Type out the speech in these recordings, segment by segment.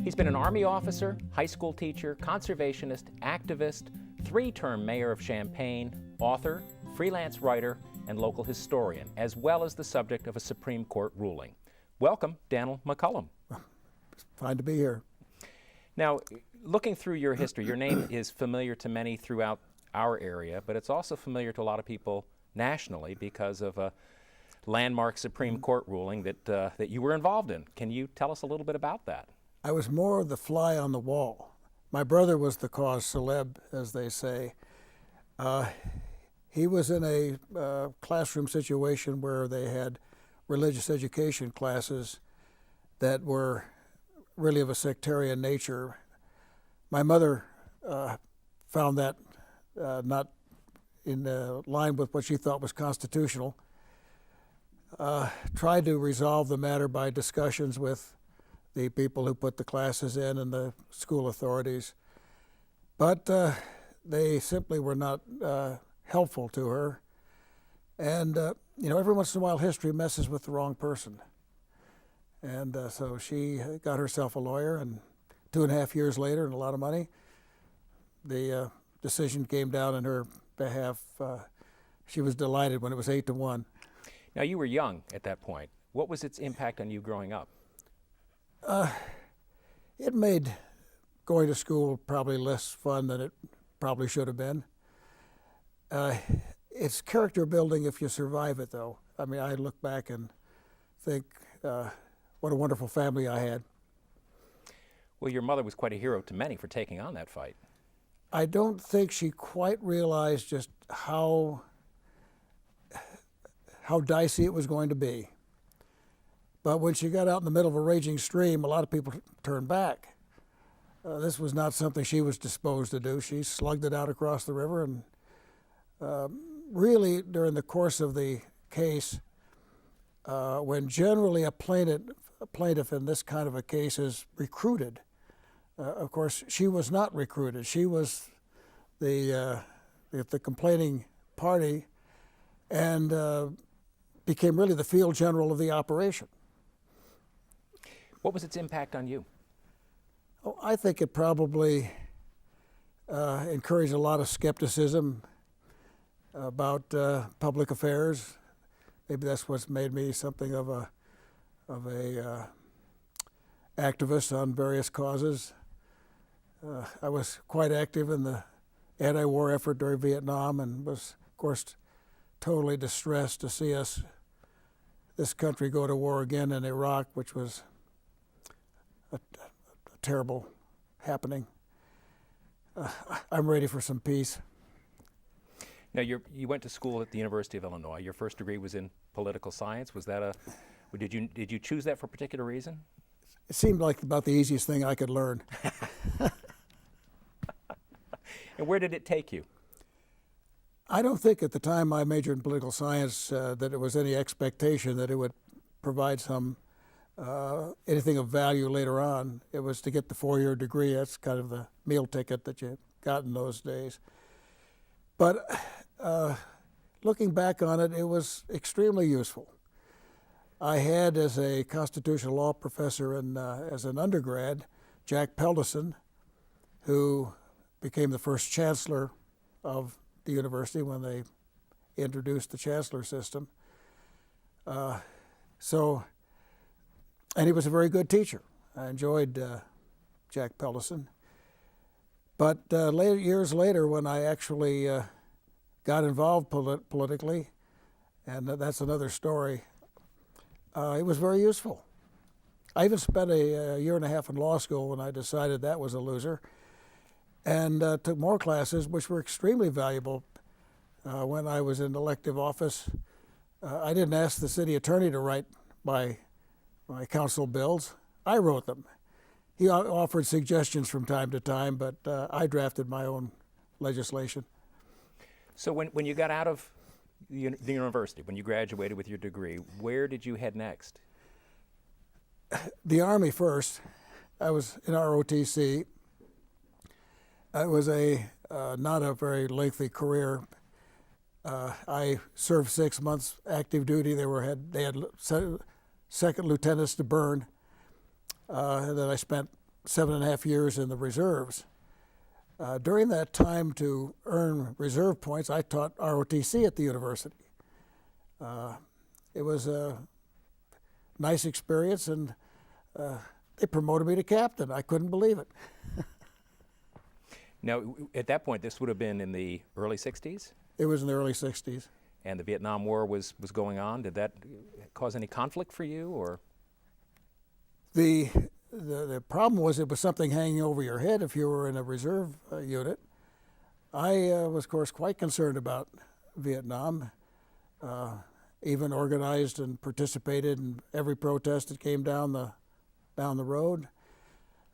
He's been an Army officer, high school teacher, conservationist, activist, three-term mayor of Champaign, author, freelance writer, and local historian, as well as the subject of a Supreme Court ruling. Welcome, Dannel McCollum. It's fine to be here. Now, looking through your history, your name is familiar to many throughout our area, but it's also familiar to a lot of people nationally because of a landmark Supreme Court ruling that you were involved in. Can you tell us a little bit about that? I was more the fly on the wall. My brother was the cause célèbre, as they say. He was in a classroom situation where they had religious education classes that were really of a sectarian nature. My mother found that not in line with what she thought was constitutional. Tried to resolve the matter by discussions with the people who put the classes in and the school authorities. But they simply were not helpful to her. And, you know, every once in a while history messes with the wrong person. And so she got herself a lawyer, and 2.5 years later, and a lot of money, the decision came down in her behalf. She was delighted when it was 8-1. Now, you were young at that point. What was its impact on you growing up? It made going to school probably less fun than it probably should have been. It's character building if you survive it, though. I mean, I look back and think what a wonderful family I had. Well, your mother was quite a hero to many for taking on that fight. I don't think she quite realized just how dicey it was going to be. But when she got out in the middle of a raging stream, a lot of people turned back. This was not something she was disposed to do. She slugged it out across the river, and really during the course of the case, when generally a plaintiff in this kind of a case is recruited, of course she was not recruited. She was the complaining party, and became really the field general of the operation. What was its impact on you? Oh, I think it probably encouraged a lot of skepticism about public affairs. Maybe that's what's made me something of a activist on various causes. I was quite active in the anti-war effort during Vietnam, and was, of course, totally distressed to see this country go to war again in Iraq, which was a terrible happening. I'm ready for some peace. Now, you went to school at the University of Illinois. Your first degree was in political science. Was that did you choose that for a particular reason? It seemed like about the easiest thing I could learn. And where did it take you? I don't think at the time I majored in political science that there was any expectation that it would provide anything of value later on. It was to get the 4-year degree. That's kind of the meal ticket that you got in those days. But looking back on it, it was extremely useful. I had, as a constitutional law professor and as an undergrad, Jack Pelderson, who became the first chancellor of the university when they introduced the chancellor system. And he was a very good teacher. I enjoyed Jack Pelderson. But years later, when I actually got involved politically, and that's another story, it was very useful. I even spent a year and a half in law school when I decided that was a loser, and took more classes, which were extremely valuable. When I was in elective office, I didn't ask the city attorney to write my council bills. I wrote them. He offered suggestions from time to time, but I drafted my own legislation. So when you got out of the university, when you graduated with your degree, where did you head next? The Army first. I was in ROTC. It was not a very lengthy career. I served 6 months active duty. They had second lieutenants to burn. And then I spent 7.5 years in the reserves. During that time, to earn reserve points, I taught ROTC at the university. It was a nice experience, and they promoted me to captain. I couldn't believe it. Now, at that point, this would have been in the early 60s? It was in the early 60s. And the Vietnam War was going on. Did that cause any conflict for you, or? The problem was it was something hanging over your head if you were in a reserve unit. I was, of course, quite concerned about Vietnam, even organized and participated in every protest that came down the road.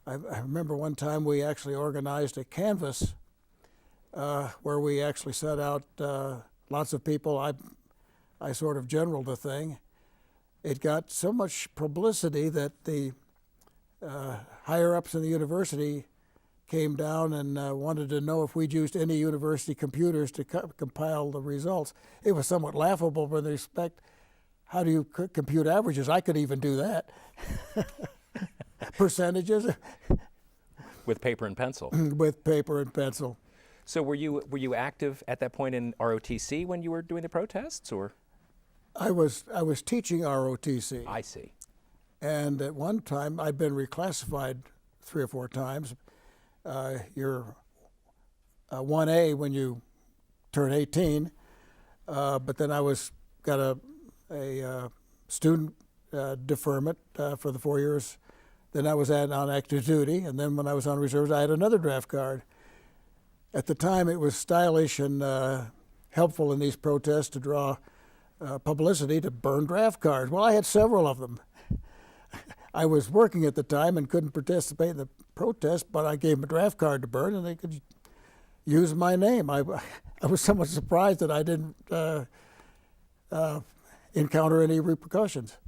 I remember one time we actually organized a canvass where we actually set out lots of people. I sort of generaled the thing. It got so much publicity that the higher-ups in the university came down and wanted to know if we'd used any university computers to compile the results. It was somewhat laughable with respect, how do you compute averages? I could even do that. Percentages. With paper and pencil? With paper and pencil. So were you active at that point in ROTC when you were doing the protests, or? I was teaching ROTC. I see. And at one time, I'd been reclassified 3 or 4 times. You're 1A when you turn 18, but then I got a student deferment for the 4 years. Then I was on active duty, and then when I was on reserves, I had another draft card. At the time, it was stylish and helpful in these protests to draw publicity to burn draft cards. Well, I had several of them. I was working at the time and couldn't participate in the protest, but I gave them a draft card to burn, and they could use my name. I was somewhat surprised that I didn't encounter any repercussions.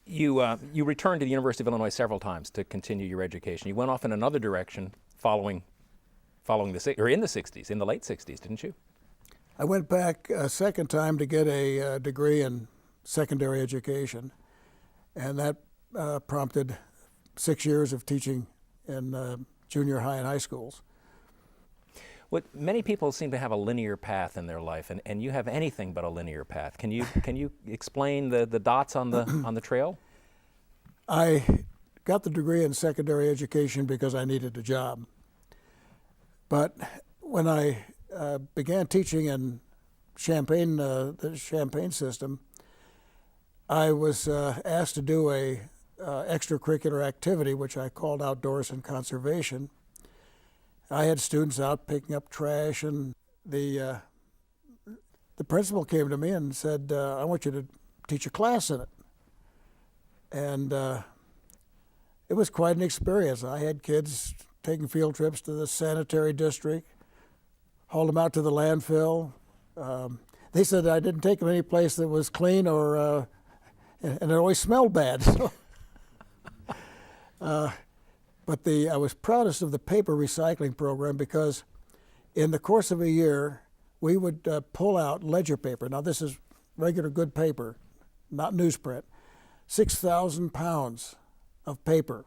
You returned to the University of Illinois several times to continue your education. You went off in another direction following in the 60s, in the late 60s, didn't you? I went back a second time to get a degree in secondary education, and that prompted 6 years of teaching in junior high and high schools. What many people seem to have a linear path in their life, and you have anything but a linear path. Can you explain the dots on the trail? I got the degree in secondary education because I needed a job. But when I began teaching in Champaign, the Champaign system, I was asked to do a extracurricular activity, which I called Outdoors and Conservation. I had students out picking up trash, and the principal came to me and said, I want you to teach a class in it. And it was quite an experience. I had kids taking field trips to the sanitary district, hauled them out to the landfill. They said I didn't take them any place that was clean or and it always smelled bad. So, but I was proudest of the paper recycling program because in the course of a year, we would pull out ledger paper. Now this is regular good paper, not newsprint. 6,000 pounds of paper.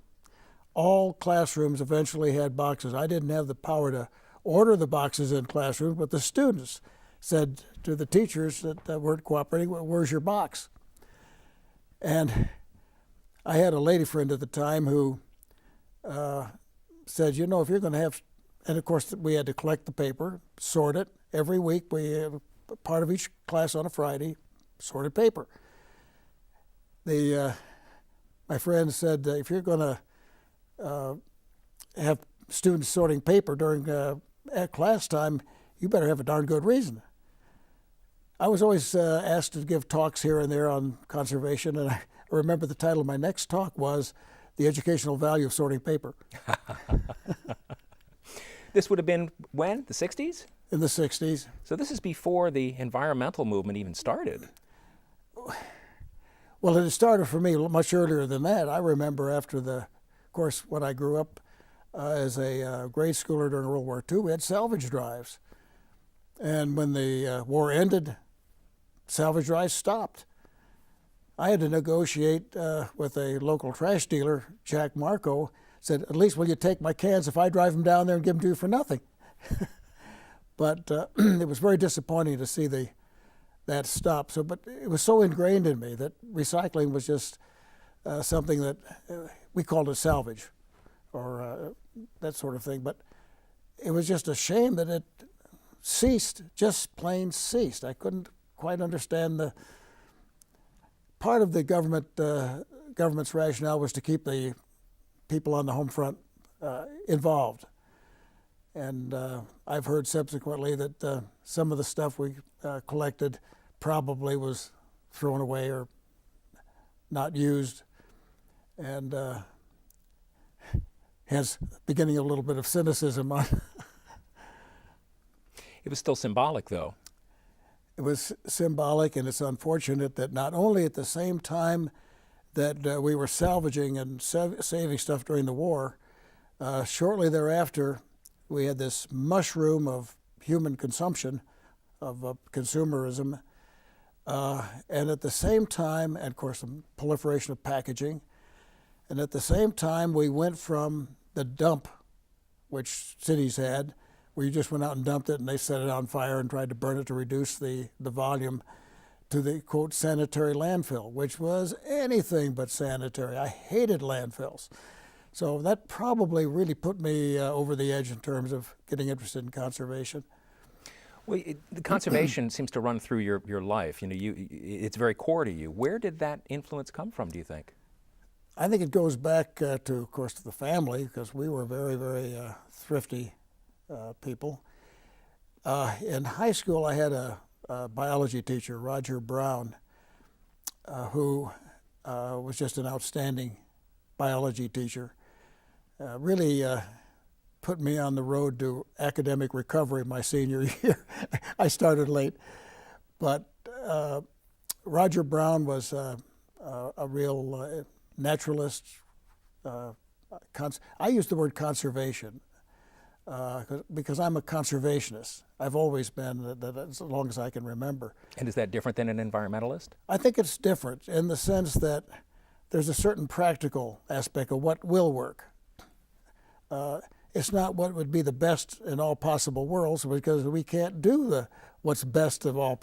All classrooms eventually had boxes. I didn't have the power to order the boxes in classrooms, but the students said to the teachers that weren't cooperating, well, where's your box? And I had a lady friend at the time who said, you know, if you're going to have, and of course we had to collect the paper, sort it. Every week we have part of each class on a Friday, sorted paper. My friend said, if you're going to have students sorting paper during at class time, you better have a darn good reason. I was always asked to give talks here and there on conservation, and I remember the title of my next talk was The Educational Value of Sorting Paper. This would have been when? The 60s? In the 60s. So this is before the environmental movement even started. Well, it started for me much earlier than that. I remember after of course, when I grew up as a grade schooler during World War II, we had salvage drives. And when the war ended, salvage drives stopped. I had to negotiate with a local trash dealer, Jack Marco. Said, "At least will you take my cans if I drive them down there and give them to you for nothing?" But it was very disappointing to see that stop. So, but it was so ingrained in me that recycling was just something that we called it salvage, or that sort of thing. But it was just a shame that it ceased, just plain ceased. I couldn't quite understand the part of the government's rationale was to keep the people on the home front involved. And I've heard subsequently that some of the stuff we collected probably was thrown away or not used, and hence beginning a little bit of cynicism on. It was still symbolic, though. It was symbolic, and it's unfortunate that not only at the same time that we were salvaging and saving stuff during the war, shortly thereafter, we had this mushroom of human consumption, of consumerism, and at the same time, and of course, the proliferation of packaging, and at the same time, we went from the dump, which cities had, where you just went out and dumped it and they set it on fire and tried to burn it to reduce the volume, to the, quote, sanitary landfill, which was anything but sanitary. I hated landfills. So that probably really put me over the edge in terms of getting interested in conservation. Well, the conservation seems to run through your life. You know, it's very core to you. Where did that influence come from, do you think? I think it goes back to, of course, to the family, because we were very, very thrifty people. In high school, I had a biology teacher, Roger Brown, who was just an outstanding biology teacher. Really put me on the road to academic recovery my senior year. I started late, but Roger Brown was a real naturalist. I use the word conservation because I'm a conservationist. I've always been, that as long as I can remember. And is that different than an environmentalist? I think it's different in the sense that there's a certain practical aspect of what will work. It's not what would be the best in all possible worlds, because we can't do what's best of all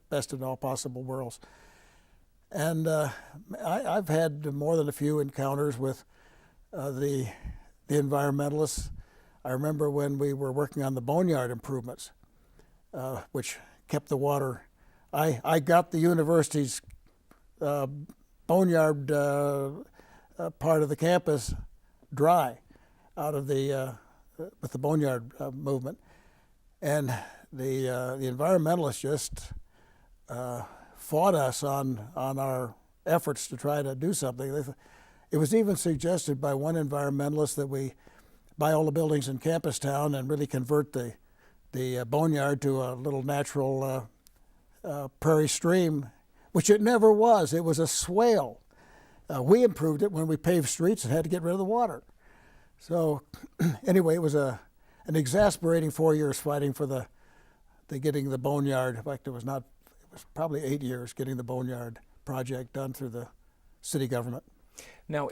best in all possible worlds. And I've had more than a few encounters with the environmentalists. I remember when we were working on the boneyard improvements, which kept the water. I got the university's boneyard part of the campus dry out of with the boneyard movement, and the environmentalists just fought us on our efforts to try to do something. It was even suggested by one environmentalist that we buy all the buildings in Campus Town and really convert the boneyard to a little natural prairie stream, which it never was. It was a swale. We improved it when we paved streets and had to get rid of the water. So anyway, it was an exasperating 4 years fighting for the getting the boneyard. In fact, it was probably 8 years getting the boneyard project done through the city government. Now,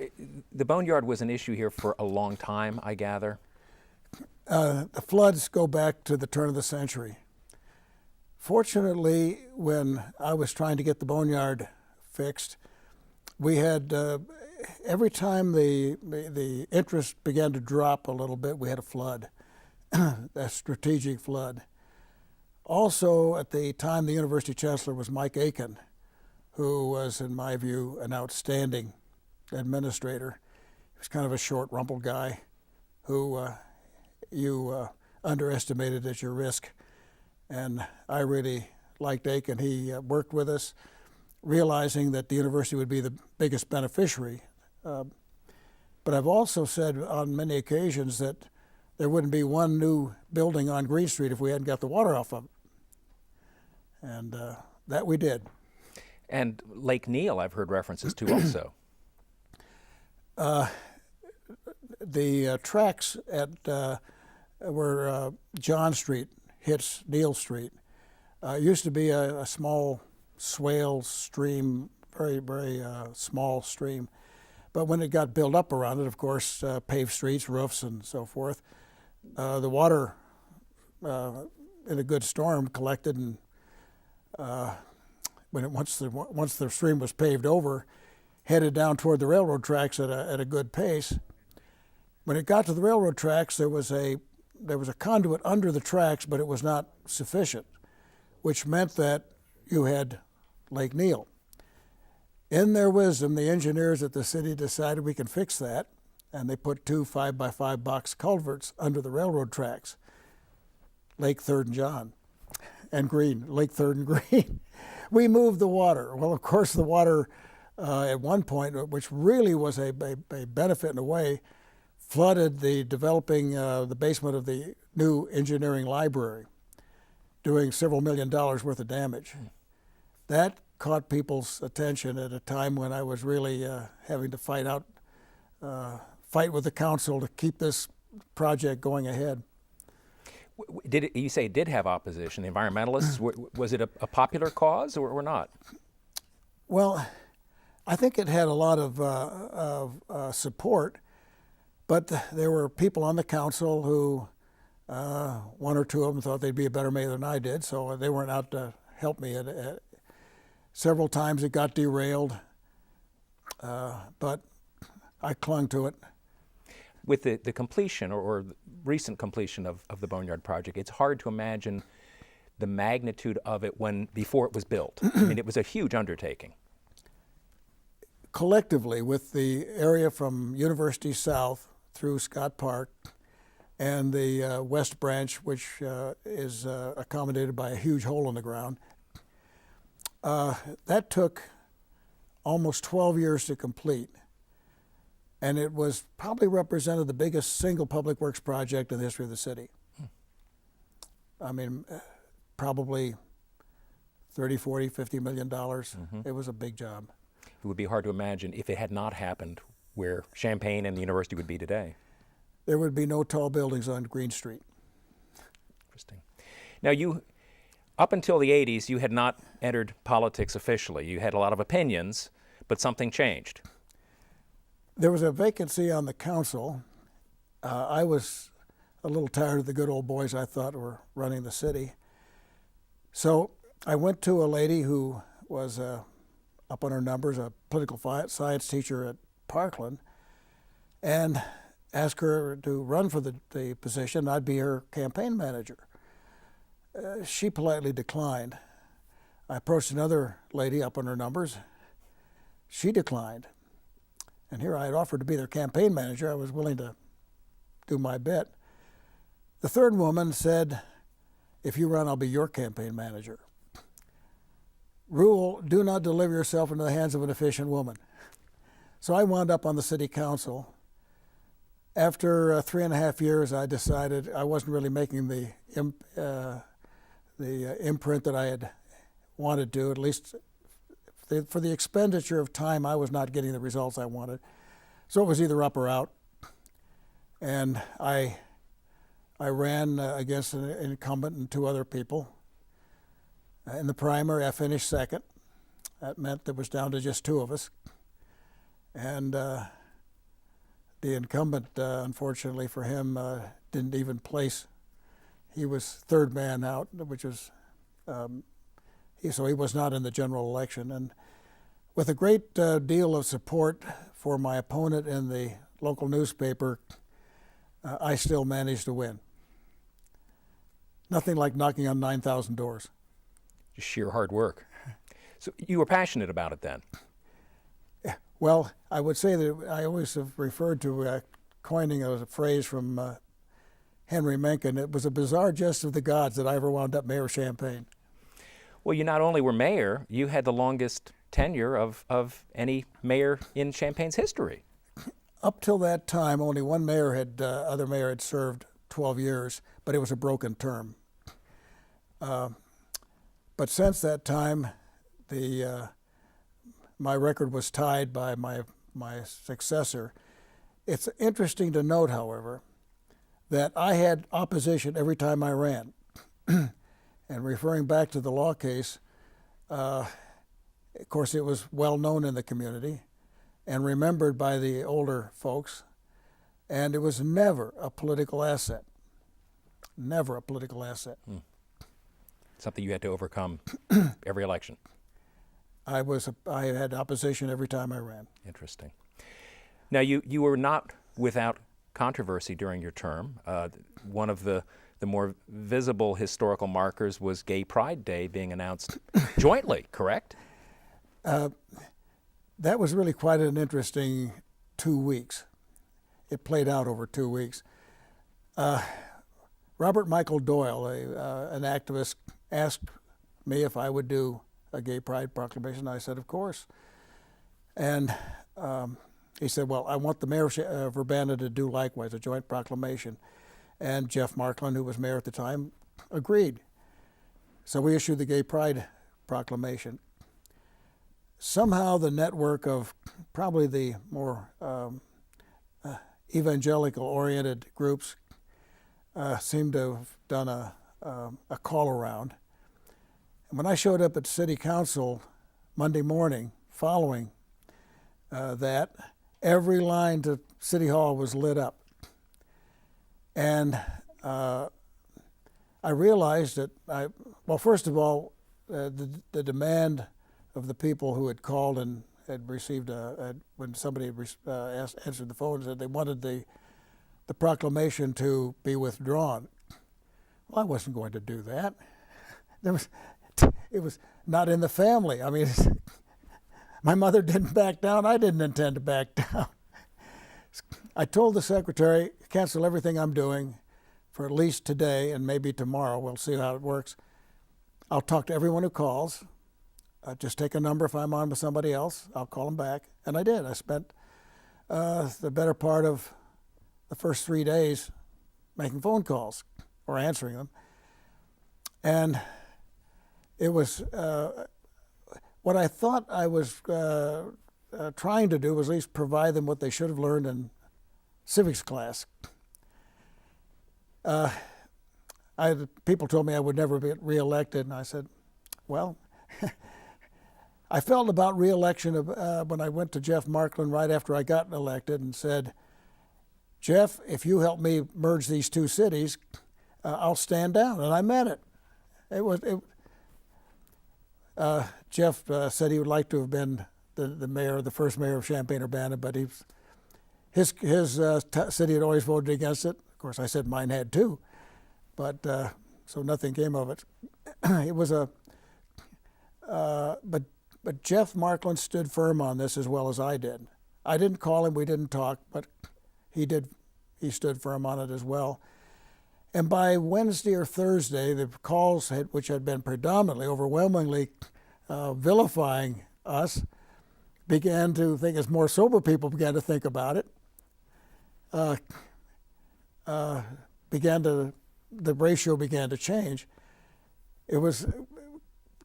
the boneyard was an issue here for a long time, I gather. The floods go back to the turn of the century. Fortunately, when I was trying to get the boneyard fixed, we had every time the interest began to drop a little bit, we had a flood, a strategic flood. Also, at the time, the university chancellor was Mike Aiken, who was, in my view, an outstanding administrator. He was kind of a short, rumpled guy who you underestimated at your risk. And I really liked Aiken. He worked with us, realizing that the university would be the biggest beneficiary. But I've also said on many occasions that there wouldn't be one new building on Green Street if we hadn't got the water off of it. And that we did. And Lake Neal, I've heard references to also. The tracks at where John Street hits Neal Street used to be a small swale stream, very, very small stream. But when it got built up around it, of course, paved streets, roofs, and so forth, the water in a good storm collected, and once the stream was paved over, headed down toward the railroad tracks at a good pace. When it got to the railroad tracks, there was a conduit under the tracks, but it was not sufficient, which meant that you had Lake Neal. In their wisdom, the engineers at the city decided we can fix that, and they put 2 5x5 box culverts under the railroad tracks, Lake 3rd and John, and Green, Lake 3rd and Green. We moved the water. Well, of course, the water at one point, which really was a benefit in a way, flooded the basement of the new engineering library, doing several $1 million worth of damage. That caught people's attention at a time when I was really having to fight with the council to keep this project going ahead. You say it did have opposition? The environmentalists, was it a popular cause or not? Well, I think it had a lot of support, but there were people on the council who, one or two of them thought they'd be a better mayor than I did, so they weren't out to help me. Several times it got derailed, but I clung to it. With the completion or recent completion of the Boneyard project, it's hard to imagine the magnitude of it before it was built. I mean, it was a huge undertaking. Collectively, with the area from University South through Scott Park and the West Branch, which is accommodated by a huge hole in the ground, that took almost 12 years to complete. And it was probably represented the biggest single public works project in the history of the city. I mean, probably 30, 40, $50 million. It was a big job. It would be hard to imagine if it had not happened where Champaign and the university would be today. There would be no tall buildings on Green Street. Interesting. Now, up until the 80s, you had not entered politics officially. You had a lot of opinions, but something changed. There was a vacancy on the council. I was a little tired of the good old boys I thought were running the city. So I went to a lady who was up on her numbers, a political science teacher at Parkland, and asked her to run for the position. I'd be her campaign manager. She politely declined. I approached another lady up on her numbers. She declined. And here I had offered to be their campaign manager. I was willing to do my bit. The third woman said, if you run, I'll be your campaign manager. Rule, do not deliver yourself into the hands of an efficient woman. So I wound up on the city council. After 3.5 years, I decided I wasn't really making the imprint that I had wanted to, at least for the expenditure of time, I was not getting the results I wanted. So it was either up or out. And I ran against an incumbent and 2 other people. In the primary, I finished second. That meant it was down to just 2 of us. And the incumbent, unfortunately for him, didn't even place. He was 3rd man out, which was so he was not in the general election. And with a great deal of support for my opponent in the local newspaper, I still managed to win. Nothing like knocking on 9,000 doors. Just sheer hard work. So you were passionate about it then? Well, I would say that I always have referred to coining a phrase from Henry Mencken. It was a bizarre jest of the gods that I ever wound up mayor of Champaign. Well, you not only were mayor, you had the longest tenure of any mayor in Champaign's history. Up till that time, only one other mayor had served 12 years, but it was a broken term. But since that time, my record was tied by my successor. It's interesting to note, however, that I had opposition every time I ran. And referring back to the law case, Of course, it was well known in the community and remembered by the older folks, and it was never a political asset. Never a political asset. Something you had to overcome every election. I had opposition every time I ran. Interesting. Now, you were not without controversy during your term. One of the more visible historical markers was Gay Pride Day being announced jointly, correct? That was really quite an interesting 2 weeks. It played out over 2 weeks. Robert Michael Doyle, an activist, asked me if I would do a gay pride proclamation. I said, of course. And he said, well, I want the mayor of Urbana to do likewise, a joint proclamation. And Jeff Markland, who was mayor at the time, agreed. So we issued the Gay Pride Proclamation. Somehow the network of probably the more evangelical-oriented groups seemed to have done a call around. And when I showed up at City Council Monday morning following that, every line to City Hall was lit up. And I realized that well, first of all, the demand of the people who had called and had received when somebody had answered the phone and said they wanted the proclamation to be withdrawn. Well, I wasn't going to do that. It was not in the family. I mean, my mother didn't back down. I didn't intend to back down. I told the secretary, cancel everything I'm doing for at least today and maybe tomorrow. We'll see how it works. I'll talk to everyone who calls. Just take a number if I'm on with somebody else. I'll call them back. And I did. I spent the better part of the first 3 days making phone calls or answering them. And it was what I thought I was trying to do was at least provide them what they should have learned in civics class. People told me I would never be reelected, and I said, well, I felt about reelection when I went to Jeff Markland right after I got elected and said, Jeff, if you help me merge these two cities, I'll stand down. And I meant it. Jeff said he would like to have been the mayor, the first mayor of Champaign-Urbana, but his city had always voted against it. Of course, I said mine had too, but so nothing came of it. It was but Jeff Markland stood firm on this as well as I did. I didn't call him, we didn't talk, but he did. He stood firm on it as well. And by Wednesday or Thursday, the calls, which had been predominantly, overwhelmingly vilifying us, began to think, as more sober people began to think about it, the ratio began to change. It was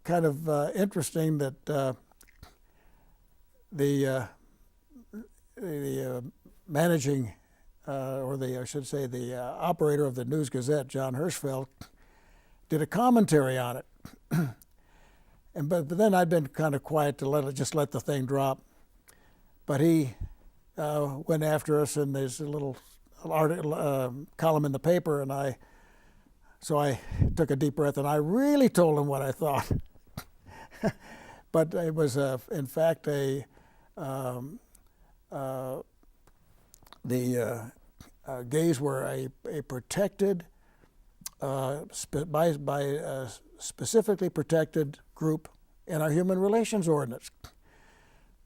kind of interesting that the managing, I should say the operator of the News Gazette, John Hirschfeld, did a commentary on it. But then I'd been kind of quiet to just let the thing drop. But he went after us, and there's a little column in the paper, and so I took a deep breath, and I really told him what I thought. But it was, in fact, the gays were a protected, specifically protected group in our Human Relations Ordinance.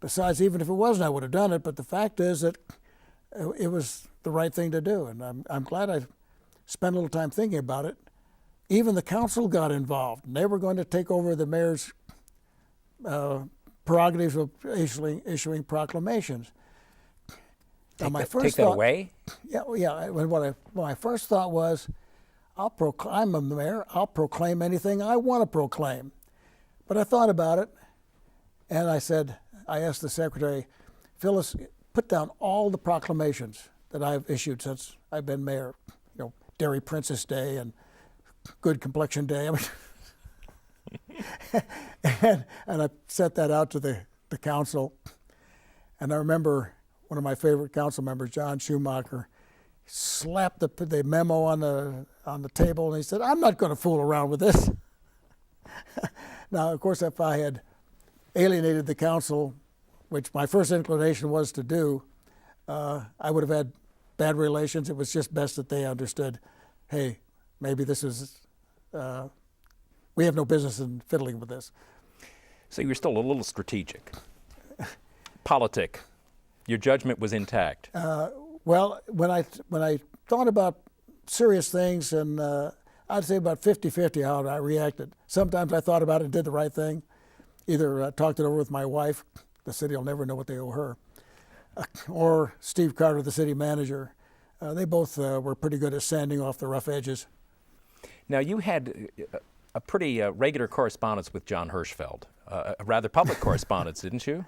Besides, even if it wasn't, I would have done it. But the fact is that it was the right thing to do, and I'm glad I spent a little time thinking about it. Even the council got involved, and they were going to take over the mayor's prerogatives of issuing proclamations. Take that away? Yeah. What my first thought was, I'm a mayor. I'll proclaim anything I want to proclaim. But I thought about it, and I asked the secretary, Phyllis, put down all the proclamations that I've issued since I've been mayor. Dairy Princess Day and Good Complexion Day. I mean, and I sent that out to the council. And I remember one of my favorite council members, John Schumacher, slapped the memo on the table, and he said, "I'm not going to fool around with this." Now, of course, if I had alienated the council, which my first inclination was to do, I would have had bad relations. It was just best that they understood, hey, maybe this is, we have no business in fiddling with this. So you were still a little strategic. Politic. Your judgment was intact. Well, when I thought about serious things, and I'd say about 50-50 how I reacted. Sometimes I thought about it and did the right thing. Either talked it over with my wife, the city will never know what they owe her, or Steve Carter, the city manager. They both were pretty good at sanding off the rough edges. Now, you had a pretty regular correspondence with John Hirschfeld, a rather public correspondence, didn't you?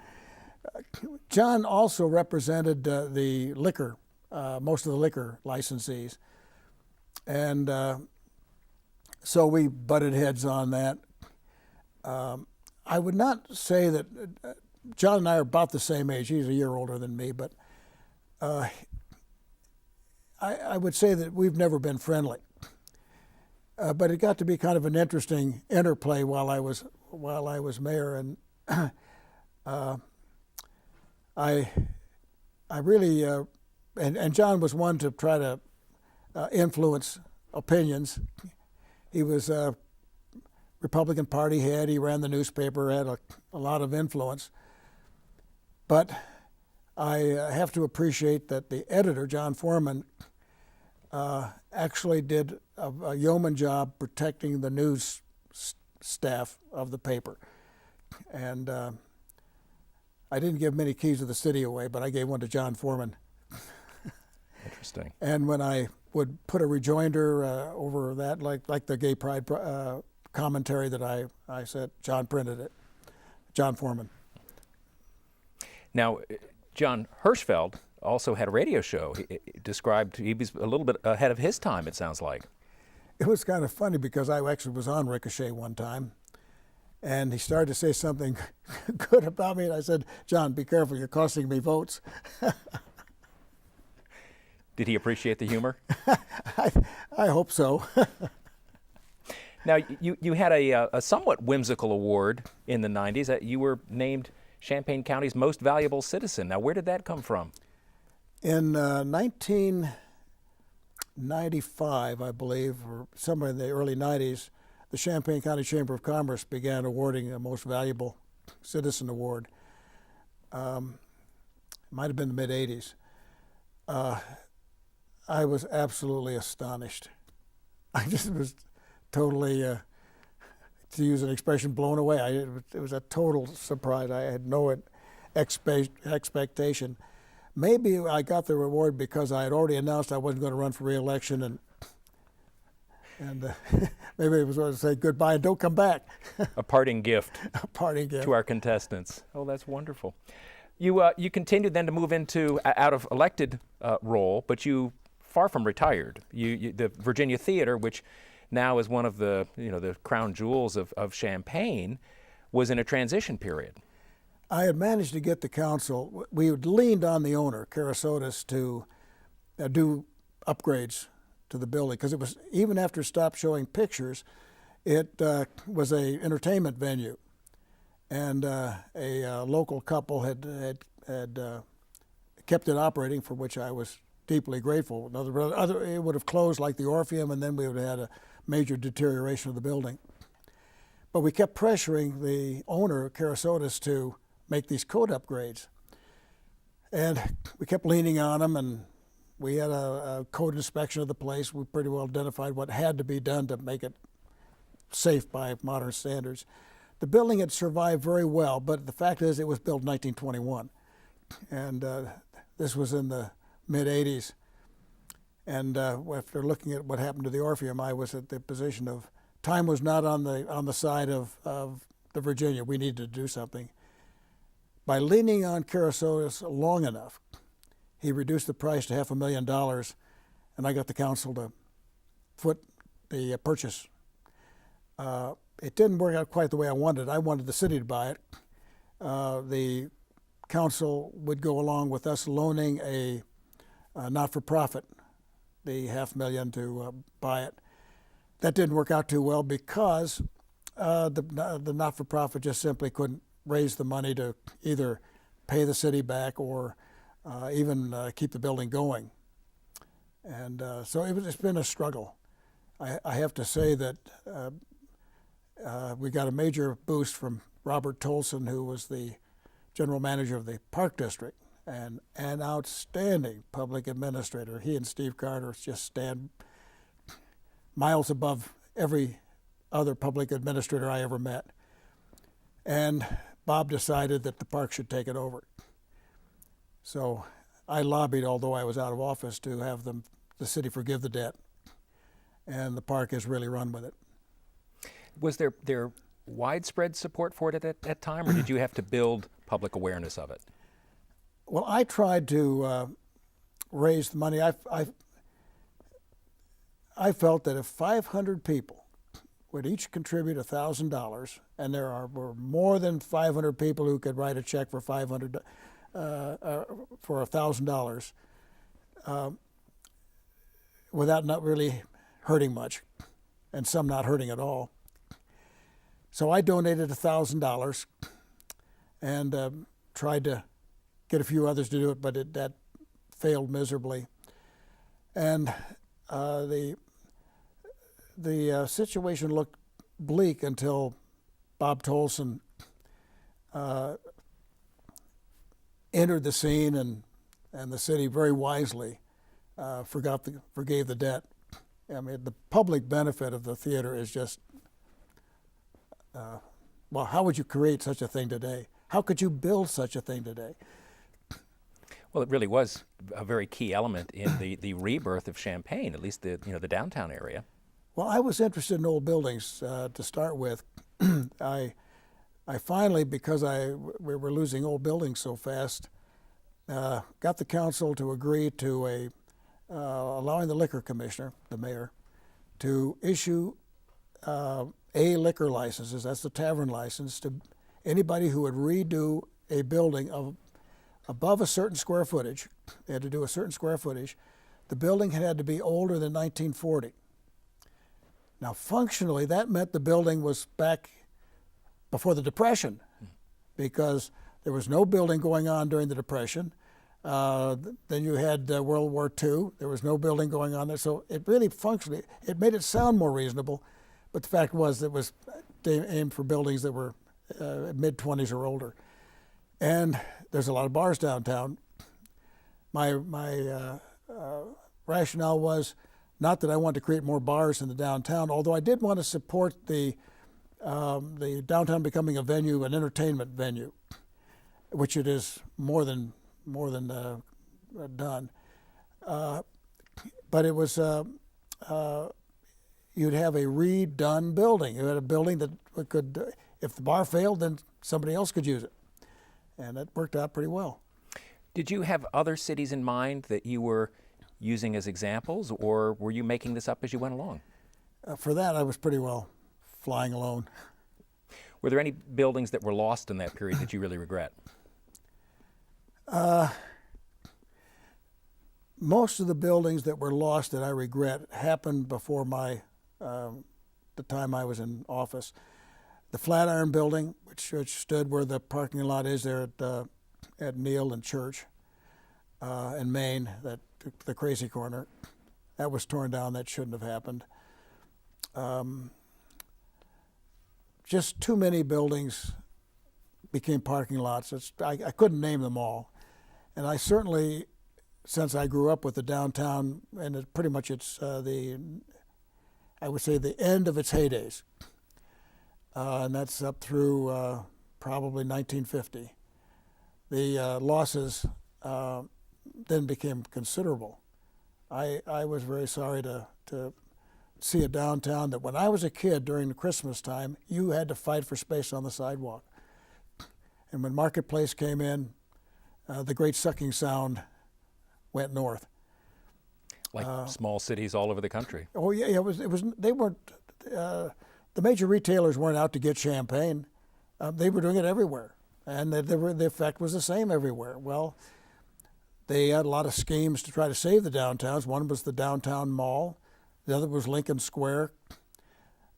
John also represented the liquor, most of the liquor licensees. And so we butted heads on that. I would not say that John and I are about the same age. He's a year older than me, but I would say that we've never been friendly. But it got to be kind of an interesting interplay while I was mayor, and I really and John was one to try to influence opinions. He was a Republican Party head. He ran the newspaper, had a lot of influence. But I have to appreciate that the editor, John Foreman, actually did a yeoman job protecting the news staff of the paper. And I didn't give many keys of the city away, but I gave one to John Foreman. Interesting. And when I would put a rejoinder over that, like the gay pride commentary that I said, John printed it, John Foreman. Now, John Hirschfeld also had a radio show. He described he was a little bit ahead of his time, it sounds like. It was kind of funny because I actually was on Ricochet one time, and he started to say something good about me, and I said, John, be careful, you're costing me votes. Did he appreciate the humor? I hope so. Now, you had a somewhat whimsical award in the 90s. You were named Champaign County's most valuable citizen. Now, where did that come from? In 1995, I believe, or somewhere in the early 90s, the Champaign County Chamber of Commerce began awarding a most valuable citizen award. It might have been the mid-'80s. I was absolutely astonished. I just was totally, to use an expression, blown away. It was a total surprise. I had no expectation. Maybe I got the reward because I had already announced I wasn't going to run for re-election, and maybe it was going to say goodbye and don't come back. A parting gift. A parting gift to our contestants. Oh, that's wonderful. You continued then to move into out of elected role, but you far from retired. The Virginia Theater, which now is one of the the crown jewels of Champaign, was in a transition period. I had managed to get the council. We had leaned on the owner, Karasotis, to do upgrades to the building, because it was, even after it stopped showing pictures, it was a entertainment venue, and a local couple had kept it operating, for which I was deeply grateful. It would have closed like the Orpheum, and then we would have had a major deterioration of the building. But we kept pressuring the owner, Karasotis, to make these code upgrades. And we kept leaning on him, and we had a code inspection of the place. We pretty well identified what had to be done to make it safe by modern standards. The building had survived very well, but the fact is it was built in 1921. And this was in the mid-'80s. And after looking at what happened to the Orpheum, I was at the position of time was not on the side of the Virginia. We needed to do something. By leaning on Karasotis long enough, he reduced the price to $500,000, and I got the council to foot the purchase. it didn't work out quite the way I wanted. I wanted the city to buy it. The council would go along with us loaning a not-for-profit the $500,000 to buy it. That didn't work out too well because the not-for-profit just simply couldn't raise the money to either pay the city back or even keep the building going. And so it's been a struggle. I have to say that we got a major boost from Robert Tolson, who was the general manager of the Park District, and an outstanding public administrator. He and Steve Carter just stand miles above every other public administrator I ever met. And Bob decided that the park should take it over. So I lobbied, although I was out of office, to have the city forgive the debt, and the park has really run with it. Was there widespread support for it at that time, or did you have to build public awareness of it? Well, I tried to raise the money. I felt that if 500 people would each contribute $1,000, and were more than 500 people who could write a check for $1,000 without not really hurting much, and some not hurting at all. So I donated $1,000 and tried to get a few others to do it, but that failed miserably. And the situation looked bleak until Bob Tolson entered the scene, and the city very wisely forgave the debt. I mean, the public benefit of the theater is just, well, how would you create such a thing today? How could you build such a thing today? Well, it really was a very key element in the rebirth of Champaign, at least the downtown area. Well, I was interested in old buildings to start with. I finally, because we were losing old buildings so fast, got the council to agree to allowing the liquor commissioner, the mayor, to issue A liquor licenses, that's the tavern license, to anybody who would redo a building above a certain square footage. They had to do a certain square footage. The building had to be older than 1940. Now, functionally, that meant the building was back before the Depression, because there was no building going on during the Depression. Then you had World War II. There was no building going on there. So it really functionally, it made it sound more reasonable. But the fact was it was aimed for buildings that were mid-20s or older. And there's a lot of bars downtown. My rationale was not that I wanted to create more bars in the downtown, although I did want to support the downtown becoming a venue, an entertainment venue, which it is more than done. But it was you'd have a redone building. You had a building that could, if the bar failed, then somebody else could use it, and it worked out pretty well. Did you have other cities in mind that you were using as examples, or were you making this up as you went along? For that, I was pretty well flying alone. Were there any buildings that were lost in that period that you really regret? Most of the buildings that were lost that I regret happened before the time I was in office. The Flatiron Building, which stood where the parking lot is there at Neal and Church and Main, the crazy corner, that was torn down. That shouldn't have happened. Just too many buildings became parking lots. I couldn't name them all. And I certainly, since I grew up with the downtown, and pretty much it's I would say the end of its heydays. And that's up through probably 1950. The losses then became considerable. I was very sorry to see a downtown that when I was a kid during the Christmas time, you had to fight for space on the sidewalk. And when Marketplace came in, the great sucking sound went north. Like small cities all over the country. Oh yeah, it was. They weren't. the major retailers weren't out to get Champaign. They were doing it everywhere, and the effect was the same everywhere. Well, they had a lot of schemes to try to save the downtowns. One was the downtown mall. The other was Lincoln Square,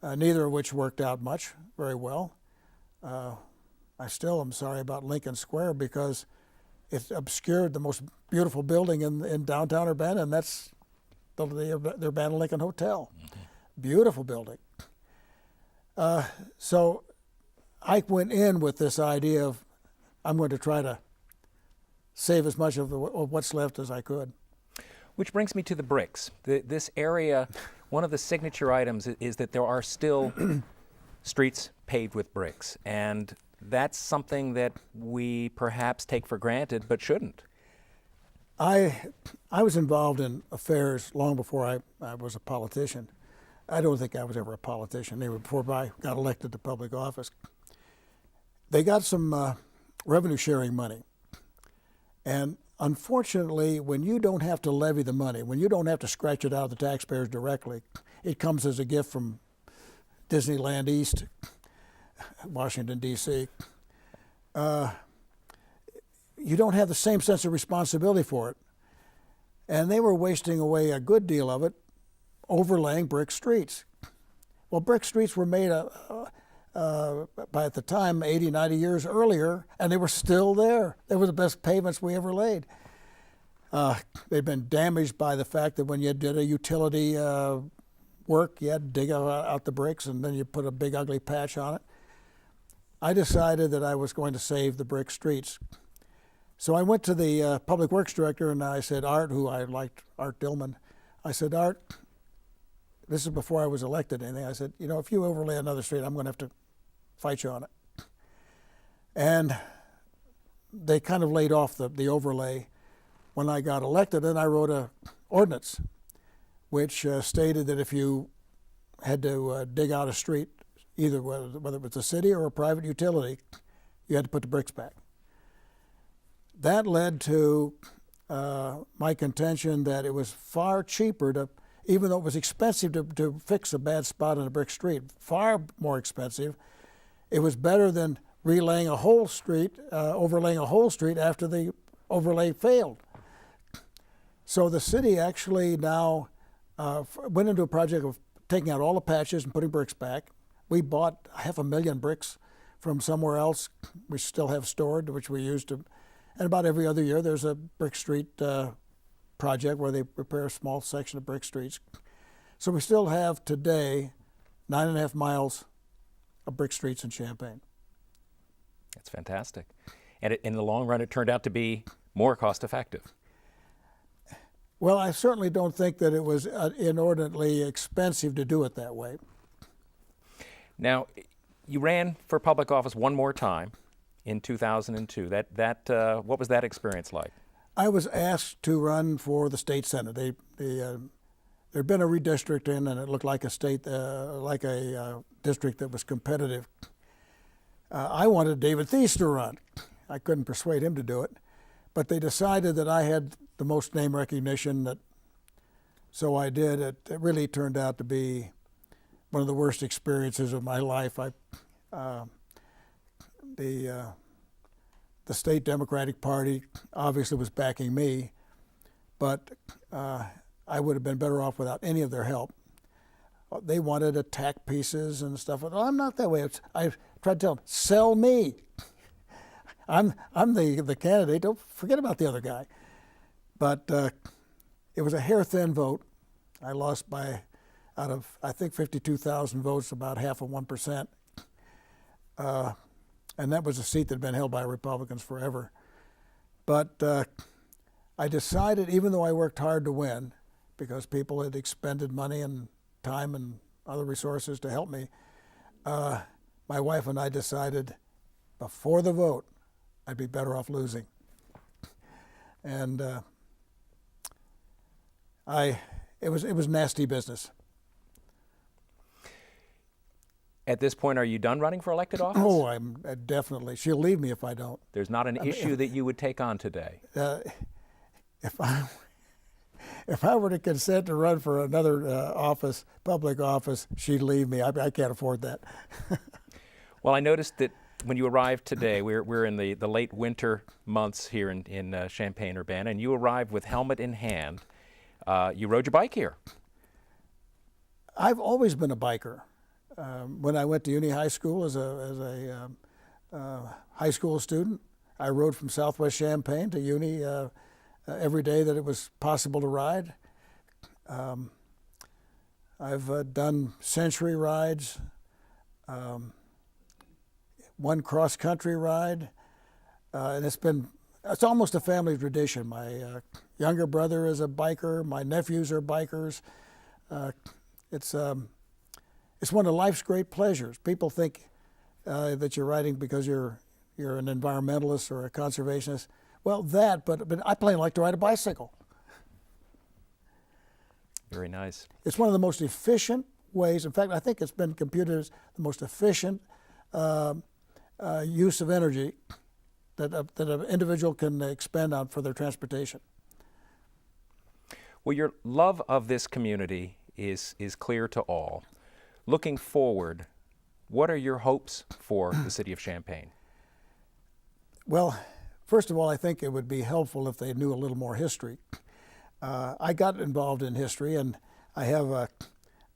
neither of which worked out very well. I still am sorry about Lincoln Square because it obscured the most beautiful building in downtown Urbana, and that's the Urbana Lincoln Hotel. Mm-hmm. Beautiful building. So I went in with this idea of I'm going to try to save as much of what's left as I could. Which brings me to the bricks. This area, one of the signature items is that there are still streets paved with bricks, and that's something that we perhaps take for granted but shouldn't. I was involved in affairs long before I was a politician. I don't think I was ever a politician, even before I got elected to public office. They got some revenue sharing money. And unfortunately, when you don't have to levy the money, when you don't have to scratch it out of the taxpayers directly, it comes as a gift from Disneyland East, Washington, D.C. You don't have the same sense of responsibility for it. And they were wasting away a good deal of it overlaying brick streets. Well, brick streets were made by, at the time, 80, 90 years earlier, and they were still there. They were the best pavements we ever laid. They'd been damaged by the fact that when you did a utility work, you had to dig out the bricks, and then you put a big ugly patch on it. I decided that I was going to save the brick streets. So I went to the public works director, and I said, Art, who I liked, Art Dillman, I said, Art, this is before I was elected or anything. I said, you know, if you overlay another street, I'm going to have to fight you on it. And they kind of laid off the overlay when I got elected, and I wrote an ordinance which stated that if you had to dig out a street, either whether it was a city or a private utility, you had to put the bricks back. That led to my contention that it was far cheaper to, even though it was expensive to fix a bad spot on a brick street, far more expensive, it was better than overlaying a whole street after the overlay failed. So the city actually now went into a project of taking out all the patches and putting bricks back. We bought 500,000 bricks from somewhere else we still have stored, which we used to, and about every other year there's a brick street project where they repair a small section of brick streets. So we still have today 9.5 miles of brick streets in Champaign. That's fantastic. And in the long run, it turned out to be more cost effective. Well, I certainly don't think that it was inordinately expensive to do it that way. Now, you ran for public office one more time in 2002. What was that experience like? I was asked to run for the state senate. There'd been a redistricting, and it looked like a district that was competitive. I wanted David Thies to run. I couldn't persuade him to do it, but they decided that I had the most name recognition, so I did. It really turned out to be one of the worst experiences of my life. The state Democratic Party obviously was backing me, but I would have been better off without any of their help. They wanted attack pieces and stuff. Well, I'm not that way. I tried to tell them, sell me. I'm the candidate. Don't forget about the other guy. But it was a hair-thin vote. I lost by, out of, I think, 52,000 votes, about 0.5%. And that was a seat that had been held by Republicans forever. But I decided, even though I worked hard to win, because people had expended money and time and other resources to help me, my wife and I decided before the vote I'd be better off losing. And it was nasty business. At this point, are you done running for elected office? Oh, I'm definitely. She'll leave me if I don't. There's not an issue that you would take on today. if I were to consent to run for another office, public office, she'd leave me. I can't afford that. Well, I noticed that when you arrived today, we're in the late winter months here in Champaign, Urbana, and you arrived with helmet in hand. You rode your bike here. I've always been a biker. When I went to Uni High School as a high school student, I rode from Southwest Champaign to Uni every day that it was possible to ride. I've done century rides, one cross-country ride, and it's almost a family tradition. My younger brother is a biker. My nephews are bikers. It's one of life's great pleasures. People think that you're riding because you're an environmentalist or a conservationist. Well, but I plain like to ride a bicycle. Very nice. It's one of the most efficient ways. In fact, I think it's been computed as the most efficient use of energy that an individual can expend on for their transportation. Well, your love of this community is clear to all. Looking forward, what are your hopes for the city of Champaign? Well, first of all, I think it would be helpful if they knew a little more history. I got involved in history, and I have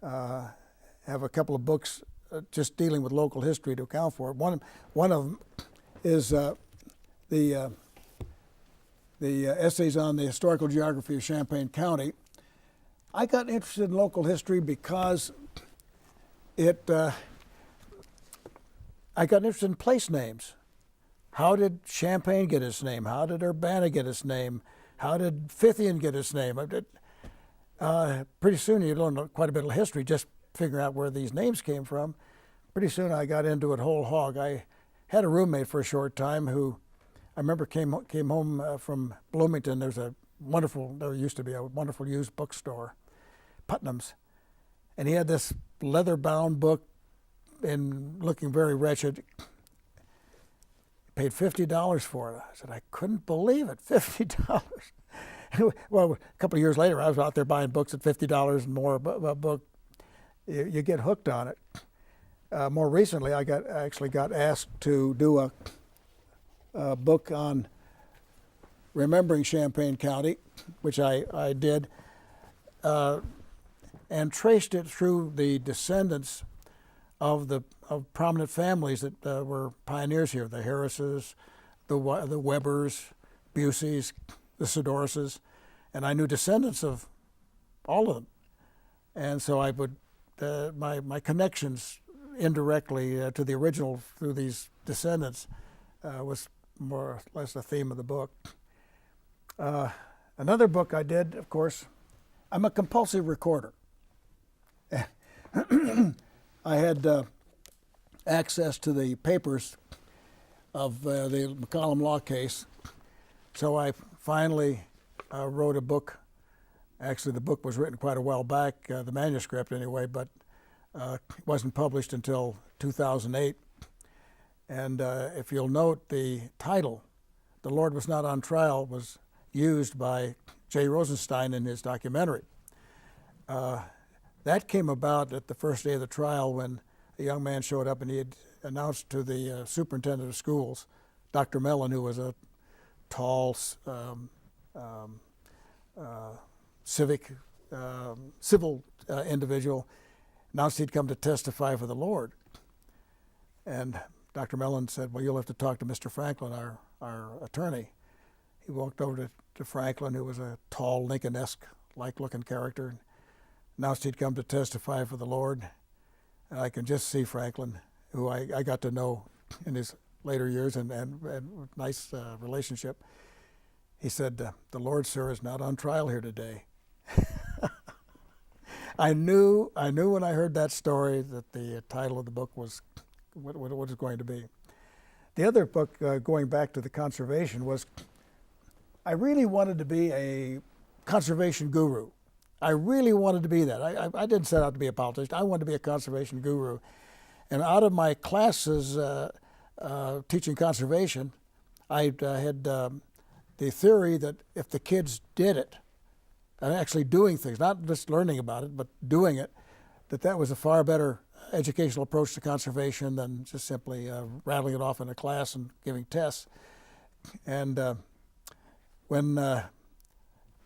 a couple of books just dealing with local history to account for it. One of them is the essays on the historical geography of Champaign County. I got interested in local history because I got interested in place names. How did Champaign get its name? How did Urbana get its name? How did Fithian get its name? Pretty soon you learn quite a bit of history just figuring out where these names came from. Pretty soon I got into it whole hog. I had a roommate for a short time who I remember came home from Bloomington. There used to be a wonderful used bookstore, Putnam's, and he had this leather-bound book and looking very wretched. Paid $50 for it. I said, I couldn't believe it, $50. Well, a couple of years later, I was out there buying books at $50 and more a book. You get hooked on it. More recently, I actually got asked to do a book on remembering Champaign County, which I did, and traced it through the descendants of prominent families that were pioneers here: the Harrises, the Webbers, Buseys, the Sidorses, and I knew descendants of all of them. And so I would my connections indirectly to the original through these descendants was more or less the theme of the book. Another book I did, of course, I'm a compulsive recorder. I had access to the papers of the McCollum law case, so I finally wrote a book. Actually, the book was written quite a while back, the manuscript anyway, but it wasn't published until 2008. And if you'll note, the title, "The Lord Was Not on Trial," was used by Jay Rosenstein in his documentary. That came about at the first day of the trial when a young man showed up and he had announced to the superintendent of schools, Dr. Mellon, who was a tall, civil individual, announced he'd come to testify for the Lord. And Dr. Mellon said, well, you'll have to talk to Mr. Franklin, our attorney. He walked over to Franklin, who was a tall, Lincoln-esque, like-looking character, announced he'd come to testify for the Lord. And I can just see Franklin, who I got to know in his later years and nice relationship. He said, the Lord, sir, is not on trial here today. I knew when I heard that story that the title of the book was what it was going to be. The other book, going back to the conservation, was I really wanted to be a conservation guru. I really wanted to be that. I didn't set out to be a politician. I wanted to be a conservation guru. And out of my classes teaching conservation, I had the theory that if the kids did it, and actually doing things, not just learning about it, but doing it, that was a far better educational approach to conservation than just simply rattling it off in a class and giving tests. And when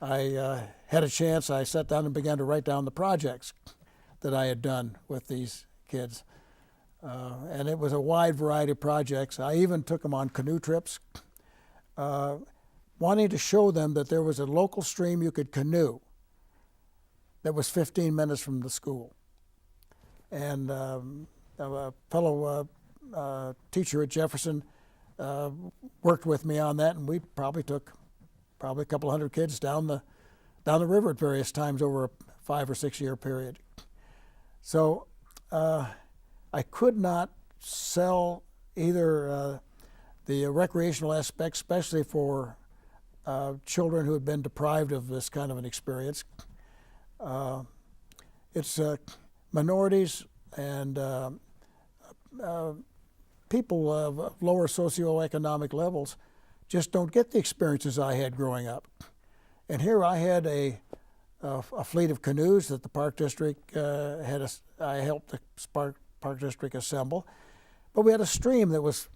I had a chance, I sat down and began to write down the projects that I had done with these kids. And it was a wide variety of projects. I even took them on canoe trips, wanting to show them that there was a local stream you could canoe that was 15 minutes from the school. And a fellow teacher at Jefferson worked with me on that, and we probably took a couple hundred kids down the river at various times over a 5 or 6 year period. So I could not sell either the recreational aspect, especially for children who had been deprived of this kind of an experience. It's minorities and people of lower socioeconomic levels just don't get the experiences I had growing up. And here I had a fleet of canoes that the Park District I helped the Park District assemble. But we had a stream that was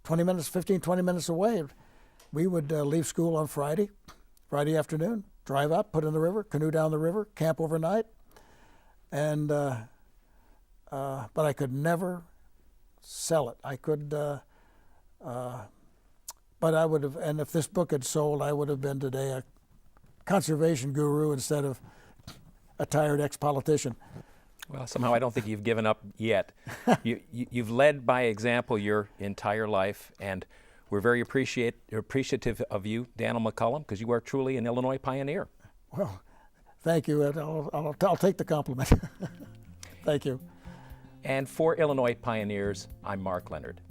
20 minutes away. We would leave school on Friday afternoon, drive up, put in the river, canoe down the river, camp overnight. And but I could never sell it. I could, but I would have, and if this book had sold, I would have been today a conservation guru instead of a tired ex-politician. Well, somehow I don't think you've given up yet. You've led by example your entire life, and we're very appreciative of you, Dannel McCollum, because you are truly an Illinois pioneer. Well, thank you. I'll take the compliment. Thank you. And for Illinois Pioneers, I'm Mark Leonard.